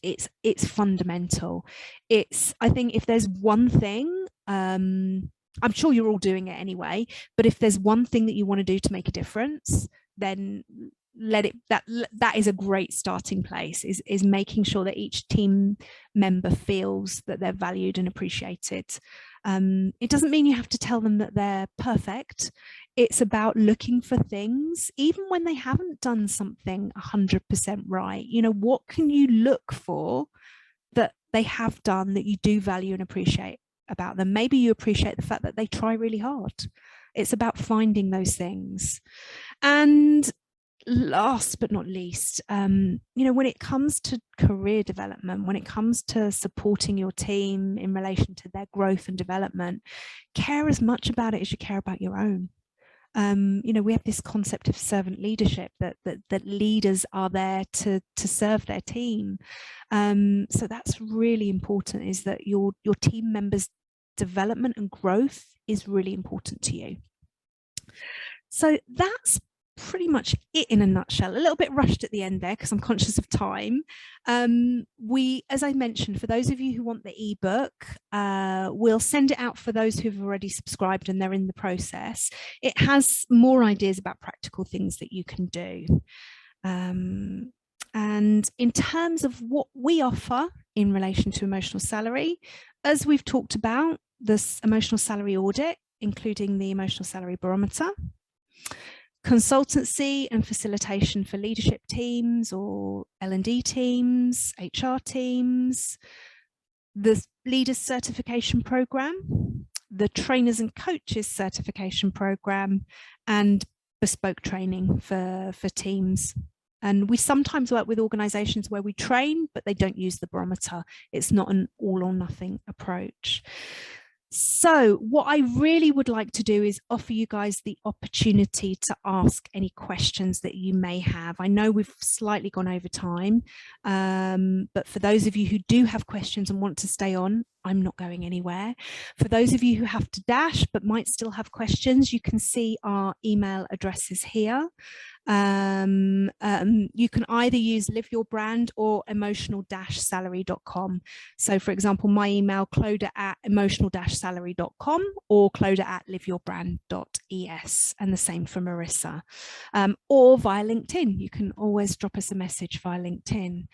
fundamental. I think if there's one thing, I'm sure you're all doing it anyway, but if there's one thing that you want to do to make a difference, then that is a great starting place, is making sure that each team member feels that they're valued and appreciated. It doesn't mean you have to tell them that they're perfect. It's about looking for things, even when they haven't done something 100% right. You know, what can you look for that they have done that you do value and appreciate about them? Maybe you appreciate the fact that they try really hard. It's about finding those things. And last but not least, you know, when it comes to career development, when it comes to supporting your team in relation to their growth and development, care as much about it as you care about your own. You know, we have this concept of servant leadership, that leaders are there to serve their team. So that's really important, is that your team members' development and growth is really important to you. So that's pretty much it in a nutshell. A little bit rushed at the end there because I'm conscious of time. As I mentioned, for those of you who want the ebook, we'll send it out for those who've already subscribed and they're in the process. It has more ideas about practical things that you can do. And in terms of what we offer in relation to emotional salary, as we've talked about, this emotional salary audit, including the Emotional Salary Barometer, consultancy and facilitation for leadership teams or L&D teams, HR teams, the Leaders Certification Programme, the Trainers and Coaches Certification Programme, and bespoke training for teams. And we sometimes work with organisations where we train, but they don't use the barometer. It's not an all or nothing approach. So what I really would like to do is offer you guys the opportunity to ask any questions that you may have. I know we've slightly gone over time, but for those of you who do have questions and want to stay on, I'm not going anywhere. For those of you who have to dash but might still have questions, you can see our email addresses here. You can either use Live Your Brand or emotional-salary.com. So for example, my email, clodagh@emotional-salary.com or clodagh@liveyourbrand.es, and the same for Marisa. Or via LinkedIn. You can always drop us a message via LinkedIn.